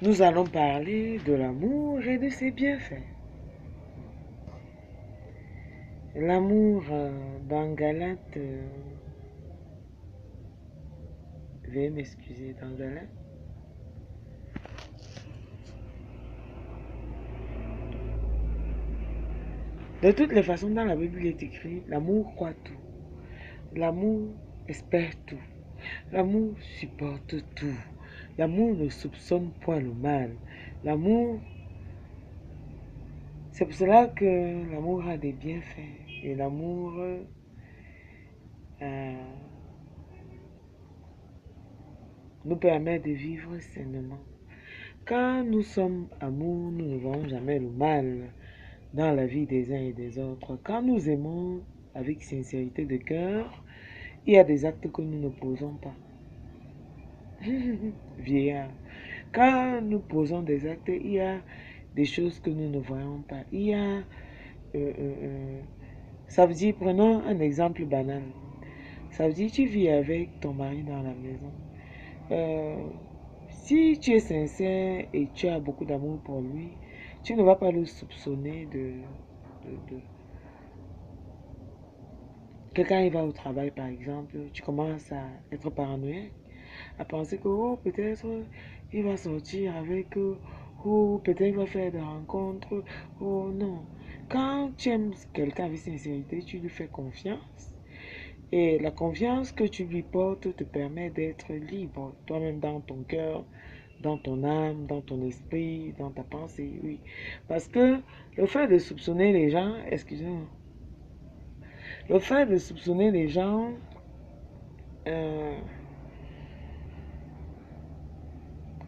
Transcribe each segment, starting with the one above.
Nous allons parler de l'amour et de ses bienfaits. L'amour dans Galate, veuillez m'excuser, dans Galate. De toutes les façons, dans la Bible, il est écrit, l'amour croit tout. L'amour espère tout. L'amour supporte tout. L'amour ne soupçonne point le mal. L'amour, c'est pour cela que l'amour a des bienfaits. Et l'amour nous permet de vivre sainement. Quand nous sommes amour, nous ne voyons jamais le mal dans la vie des uns et des autres. Quand nous aimons avec sincérité de cœur, il y a des actes que nous ne posons pas. Vieillard. Quand nous posons des actes, il y a des choses que nous ne voyons pas. Il y a... ça veut dire, prenons un exemple banal. Ça veut dire, tu vis avec ton mari dans la maison. Si tu es sincère et tu as beaucoup d'amour pour lui, tu ne vas pas le soupçonner de... Quelqu'un il va au travail par exemple, tu commences à être paranoïaque, à penser que oh, peut-être il va sortir avec eux, ou peut-être il va faire des rencontres, oh non. Quand tu aimes quelqu'un avec sincérité, tu lui fais confiance. Et la confiance que tu lui portes te permet d'être libre, toi-même dans ton cœur, dans ton âme, dans ton esprit, dans ta pensée, oui. Parce que le fait de soupçonner les gens, excusez-moi, le fait de soupçonner les gens euh,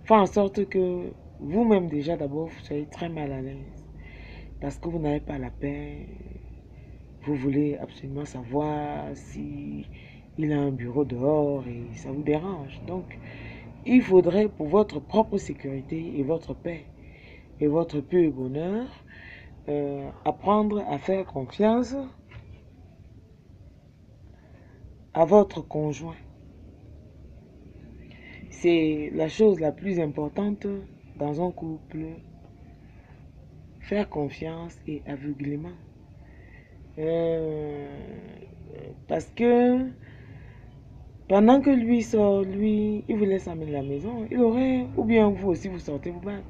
fait en sorte que vous-même déjà d'abord vous soyez très mal à l'aise. Parce que vous n'avez pas la paix. Vous voulez absolument savoir si il a un bureau dehors et ça vous dérange. Donc, il faudrait pour votre propre sécurité et votre paix et votre pur bonheur, apprendre à faire confiance à votre conjoint. C'est la chose la plus importante dans un couple. Faire confiance et aveuglément. Euh, Parce que pendant que lui sort, lui, il vous laisse amener la maison, il aurait, ou bien vous aussi vous sortez vous battre,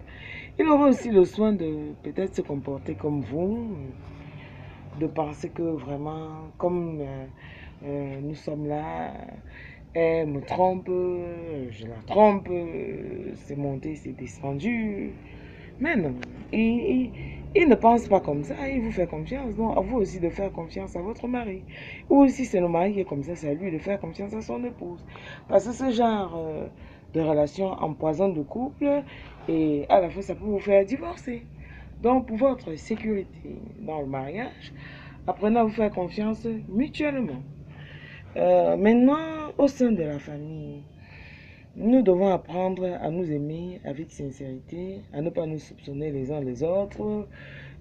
il aurait aussi le soin de peut-être se comporter comme vous, de penser que vraiment, comme nous sommes là, elle me trompe, je la trompe, c'est monté, c'est descendu. Mais non, il ne pense pas comme ça, il vous fait confiance. Donc, à vous aussi de faire confiance à votre mari. Ou si c'est le mari qui est comme ça, c'est à lui de faire confiance à son épouse. Parce que ce genre de relation empoisonne le couple et à la fin, ça peut vous faire divorcer. Donc, pour votre sécurité dans le mariage, apprenez à vous faire confiance mutuellement. Maintenant, au sein de la famille, nous devons apprendre à nous aimer avec sincérité, à ne pas nous soupçonner les uns les autres,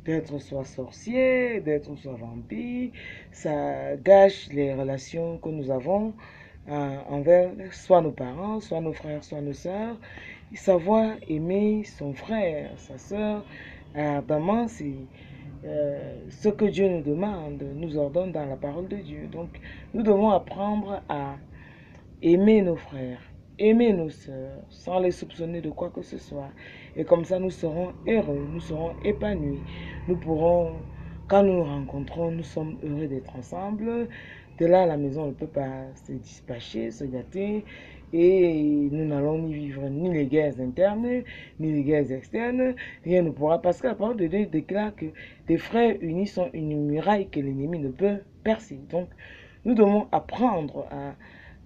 d'être soit sorciers, d'être soit vampires. Ça gâche les relations que nous avons envers soit nos parents, soit nos frères, soit nos sœurs. Savoir aimer son frère, sa sœur, ardemment, c'est ce que Dieu nous demande, nous ordonne dans la parole de Dieu. Donc, nous devons apprendre à aimer nos frères, aimer nos sœurs, sans les soupçonner de quoi que ce soit. Et comme ça, nous serons heureux, nous serons épanouis. Nous pourrons, quand nous nous rencontrons, nous sommes heureux d'être ensemble. De là, à la maison, on ne peut pas se dispatcher, se gâter. Et nous n'allons ni vivre ni les guerres internes, ni les guerres externes. Rien ne pourra, parce que la parole de Dieu déclare que des frères unis sont une muraille que l'ennemi ne peut percer. Donc, nous devons apprendre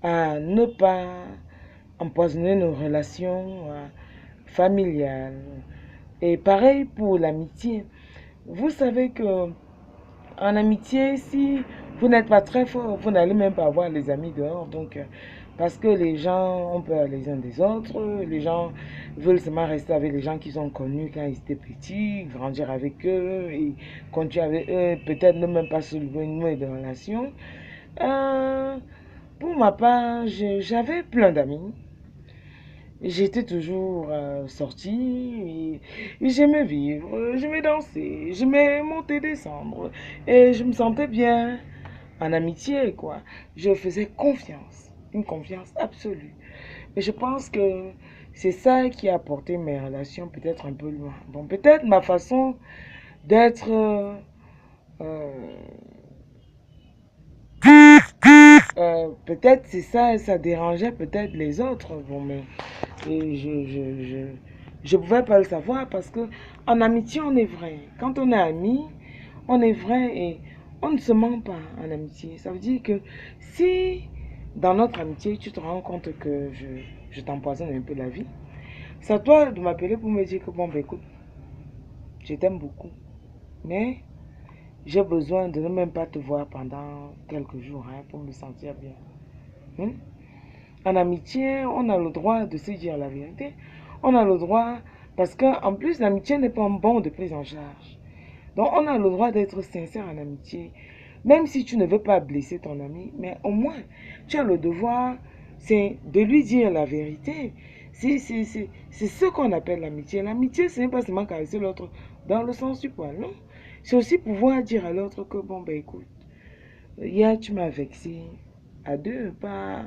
à ne pas empoisonner nos relations familiales. Et pareil pour l'amitié. Vous savez que en amitié, si vous n'êtes pas très fort, vous n'allez même pas avoir les amis dehors. Donc, parce que les gens ont peur les uns des autres, les gens veulent seulement rester avec les gens qu'ils ont connus quand ils étaient petits, grandir avec eux et continuer avec eux, peut-être ne même pas soulever une de relation. Euh, pour ma part, j'avais plein d'amis. J'étais toujours sortie et j'aimais vivre, j'aimais danser, j'aimais monter, descendre et je me sentais bien en amitié, quoi. Je faisais confiance, une confiance absolue. Et je pense que c'est ça qui a porté mes relations peut-être un peu loin. Bon, peut-être ma façon d'être, euh, peut-être c'est ça, ça dérangeait peut-être les autres. Bon, mais et je pouvais pas le savoir parce que en amitié, on est vrai. Quand on est amis, on est vrai et on ne se ment pas en amitié. Ça veut dire que si dans notre amitié, tu te rends compte que je t'empoisonne un peu la vie, c'est à toi de m'appeler pour me dire que bon, ben écoute, je t'aime beaucoup, mais j'ai besoin de ne même pas te voir pendant quelques jours hein, pour me sentir bien. Hmm? En amitié, on a le droit de se dire la vérité. On a le droit, parce qu'en plus, l'amitié n'est pas un bon de prise en charge. Donc, on a le droit d'être sincère en amitié. Même si tu ne veux pas blesser ton ami, mais au moins, tu as le devoir, c'est de lui dire la vérité. C'est ce qu'on appelle l'amitié. L'amitié, ce n'est pas seulement caresser l'autre dans le sens du poil, non. C'est aussi pouvoir dire à l'autre que, bon, ben écoute, hier, tu m'as vexé à deux, pas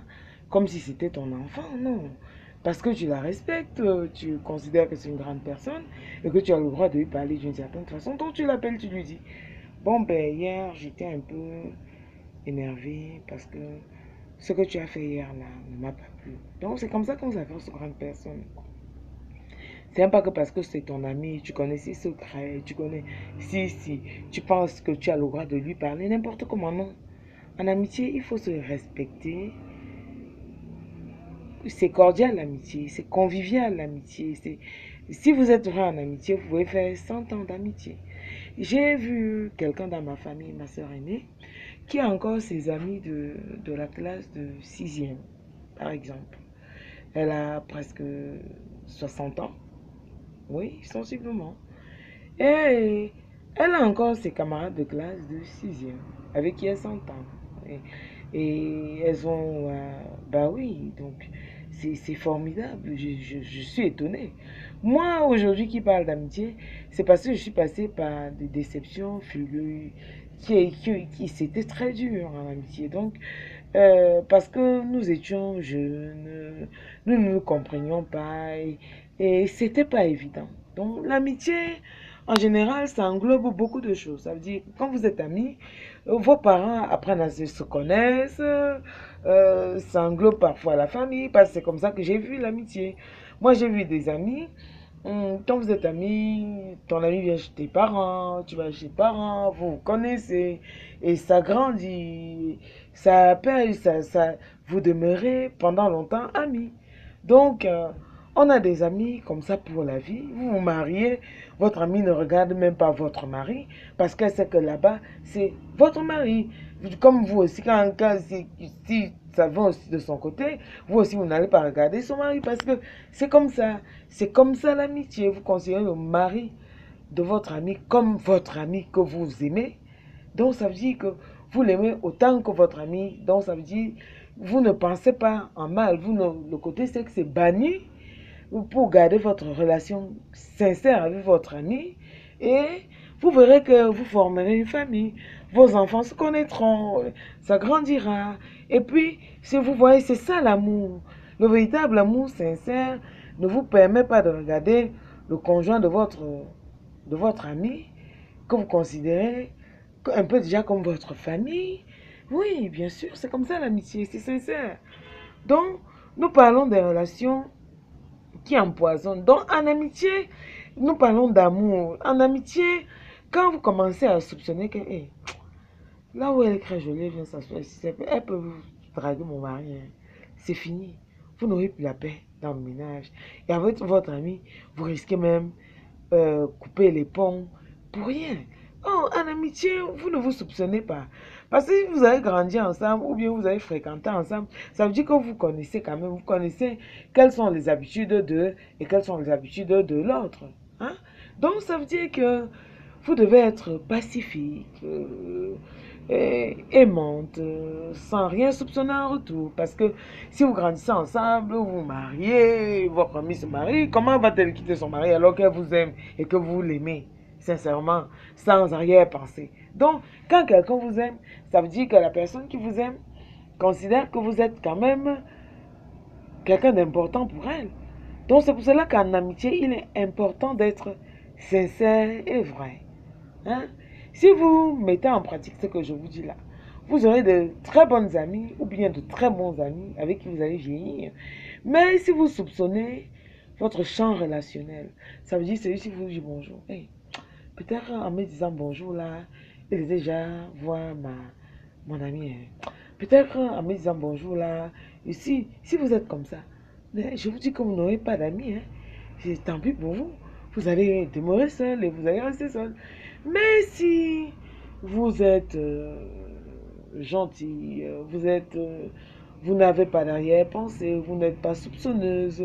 comme si c'était ton enfant, non. Parce que tu la respectes, tu considères que c'est une grande personne et que tu as le droit de lui parler d'une certaine façon. Donc tu l'appelles, tu lui dis, bon ben hier j'étais un peu énervé parce que ce que tu as fait hier là ne m'a pas plu. Donc c'est comme ça qu'on s'adresse aux grandes personnes. C'est même pas que parce que c'est ton ami, tu connais ses secrets, tu connais si tu penses que tu as le droit de lui parler n'importe comment, non. En amitié, il faut se respecter. C'est cordial l'amitié, c'est convivial l'amitié. Si vous êtes vrai en amitié, vous pouvez faire 100 ans d'amitié. J'ai vu quelqu'un dans ma famille, ma soeur aînée, qui a encore ses amis de la classe de sixième, par exemple. Elle a presque 60 ans, oui, sensiblement. Et elle a encore ses camarades de classe de sixième, avec qui elle s'entend. Et, et elles ont, bah oui, donc c'est formidable, je suis étonnée. Moi, aujourd'hui, qui parle d'amitié, c'est parce que je suis passée par des déceptions qui c'était très dur en amitié. Donc, parce que nous étions jeunes, nous ne nous comprenions pas et c'était pas évident. Donc, l'amitié, en général, ça englobe beaucoup de choses. Ça veut dire que quand vous êtes amis, vos parents apprennent à se connaître, ça englobe parfois la famille, parce que c'est comme ça que j'ai vu l'amitié. Moi, j'ai vu des amis, quand vous êtes amis, ton ami vient chez tes parents, tu vas chez tes parents, vous vous connaissez, et ça grandit, ça appelle, vous demeurez pendant longtemps amis. Donc, on a des amis comme ça pour la vie. Vous vous mariez, votre ami ne regarde même pas votre mari parce qu'elle sait que là-bas, c'est votre mari. Comme vous aussi, si ça va aussi de son côté, vous aussi, vous n'allez pas regarder son mari parce que c'est comme ça. C'est comme ça l'amitié. Vous considérez le mari de votre ami comme votre ami que vous aimez. Donc, ça veut dire que vous l'aimez autant que votre ami. Donc, ça veut dire vous ne pensez pas en mal. Le côté, c'est que c'est banni pour garder votre relation sincère avec votre ami et vous verrez que vous formerez une famille. Vos enfants se connaîtront, ça grandira. Et puis, si vous voyez, c'est ça l'amour. Le véritable amour sincère ne vous permet pas de regarder le conjoint de votre ami que vous considérez un peu déjà comme votre famille. Oui, bien sûr, c'est comme ça l'amitié, c'est sincère. Donc, nous parlons des relations qui empoisonne. Donc, en amitié, nous parlons d'amour. En amitié, quand vous commencez à soupçonner que, hey, là où elle est très jolie, elle vient s'asseoir ici, elle peut vous draguer mon mari. Hein. C'est fini. Vous n'aurez plus la paix dans le ménage. Et avec votre ami, vous risquez même couper les ponts pour rien. Oh, en amitié, vous ne vous soupçonnez pas. Parce que si vous avez grandi ensemble ou bien vous avez fréquenté ensemble, ça veut dire que vous connaissez quand même, vous connaissez quelles sont les habitudes d'eux et quelles sont les habitudes de l'autre. Hein? Donc, ça veut dire que vous devez être pacifique. aimante, sans rien soupçonner en retour. Parce que si vous grandissez ensemble, vous vous mariez, votre amie se marie, comment va-t-elle quitter son mari alors qu'elle vous aime et que vous l'aimez, sincèrement, sans arrière-pensée? Donc, quand quelqu'un vous aime, ça veut dire que la personne qui vous aime considère que vous êtes quand même quelqu'un d'important pour elle. Donc, c'est pour cela qu'en amitié, il est important d'être sincère et vrai. Hein? Si vous mettez en pratique ce que je vous dis là, vous aurez de très bonnes amies ou bien de très bons amis avec qui vous allez vieillir. Mais si vous soupçonnez votre champ relationnel, ça veut dire celui qui vous dit bonjour. Hey, peut-être en me disant bonjour là, il est déjà voir mon ami. Hein. Peut-être en me disant bonjour là, ici, si vous êtes comme ça, je vous dis que vous n'aurez pas d'amis. Hein. Tant pis pour vous. Vous allez demeurer seul et vous allez rester seul. Mais si vous êtes gentil, vous n'avez pas d'arrière-pensée, vous n'êtes pas soupçonneuse,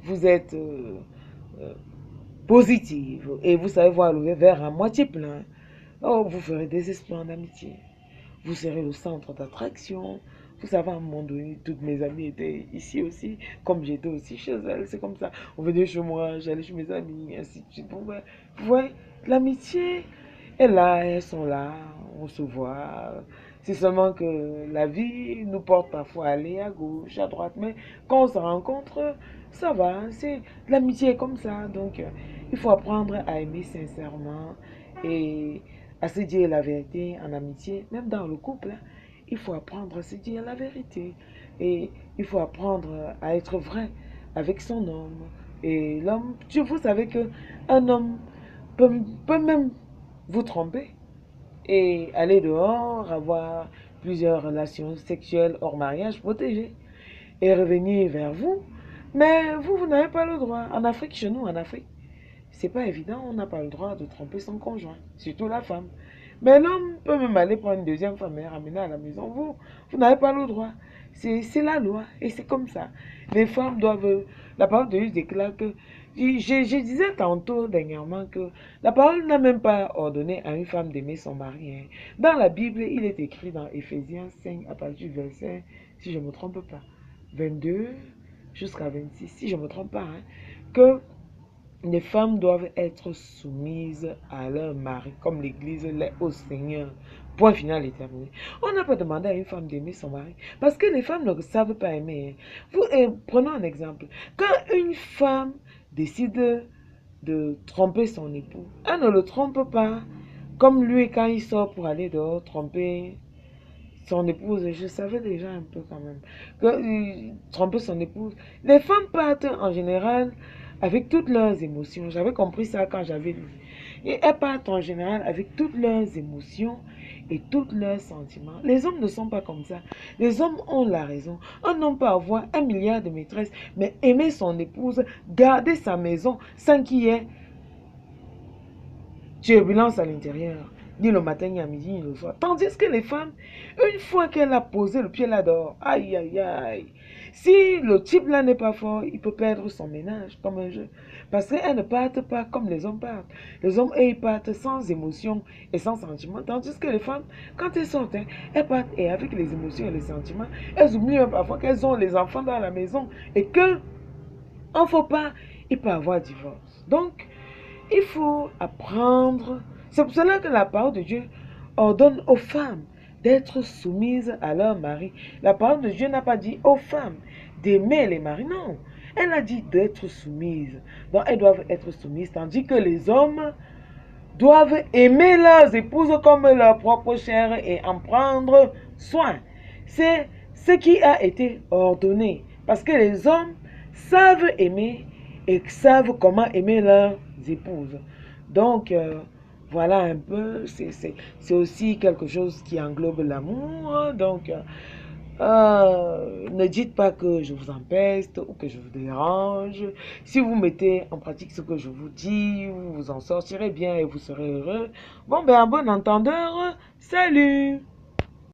vous êtes euh, positive et vous savez voir le verre à moitié plein, oh, vous ferez des exploits en amitié. Vous serez le centre d'attraction. Vous savez, à un moment donné, toutes mes amies étaient ici aussi, comme j'étais aussi chez elles. C'est comme ça. On venait chez moi, j'allais chez mes amis, ainsi de suite. Bon, ben, vous voyez, l'amitié est là, elles sont là, on se voit. C'est seulement que la vie nous porte parfois à aller à gauche, à droite, mais quand on se rencontre, ça va. L'amitié est comme ça. Donc, il faut apprendre à aimer sincèrement et à se dire la vérité en amitié, même dans le couple. Hein, il faut apprendre à se dire la vérité. Et il faut apprendre à être vrai avec son homme. Et l'homme, vous savez que un homme peut même vous tromper et aller dehors, avoir plusieurs relations sexuelles hors mariage protégées et revenir vers vous. Mais vous n'avez pas le droit. En Afrique, chez nous, en Afrique, c'est pas évident, on n'a pas le droit de tromper son conjoint, surtout la femme. Mais l'homme peut même aller prendre une deuxième femme et ramener à la maison. Vous n'avez pas le droit. C'est la loi et c'est comme ça. Les femmes doivent... La parole de Dieu déclare que... Je disais tantôt dernièrement que la parole n'a même pas ordonné à une femme d'aimer son mari. Hein. Dans la Bible, il est écrit dans Éphésiens 5 à partir du verset, si je ne me trompe pas, 22 jusqu'à 26, si je ne me trompe pas, hein, que les femmes doivent être soumises à leur mari, comme l'Église l'est au Seigneur. Point final et terminé. On n'a pas demandé à une femme d'aimer son mari, parce que les femmes ne savent pas aimer. Prenons un exemple. Quand une femme décide de tromper son époux, elle ne le trompe pas, comme lui quand il sort pour aller dehors tromper son épouse. Je savais déjà un peu quand même que tromper son épouse. Les femmes partent en général avec toutes leurs émotions. J'avais compris ça quand j'avais lu. Et elles partent en général avec toutes leurs émotions et tous leurs sentiments. Les hommes ne sont pas comme ça. Les hommes ont la raison. Un homme peut avoir 1 milliard de maîtresses, mais aimer son épouse, garder sa maison sans qu'il y ait turbulence à l'intérieur, ni le matin, ni à midi, ni le soir. Tandis que les femmes, une fois qu'elle a posé le pied là-dehors, aïe, aïe, aïe, si le type là n'est pas fort, il peut perdre son ménage comme un jeu. Parce qu'elles ne partent pas comme les hommes partent. Les hommes, ils partent sans émotion et sans sentiment. Tandis que les femmes, quand elles sortent, hein, elles partent et avec les émotions et les sentiments, elles oublient même parfois qu'elles ont les enfants dans la maison et que, en faut pas, il peut y avoir divorce. Donc, il faut apprendre. C'est pour cela que la parole de Dieu ordonne aux femmes d'être soumises à leur mari. La parole de Dieu n'a pas dit aux femmes d'aimer les maris, non. Elle a dit d'être soumises. Donc elles doivent être soumises, tandis que les hommes doivent aimer leurs épouses comme leur propre chair et en prendre soin. C'est ce qui a été ordonné. Parce que les hommes savent aimer et savent comment aimer leurs épouses. Donc, voilà un peu, c'est aussi quelque chose qui englobe l'amour. Donc, ne dites pas que je vous empeste ou que je vous dérange. Si vous mettez en pratique ce que je vous dis, vous vous en sortirez bien et vous serez heureux. Bon, ben, à bon entendeur, salut!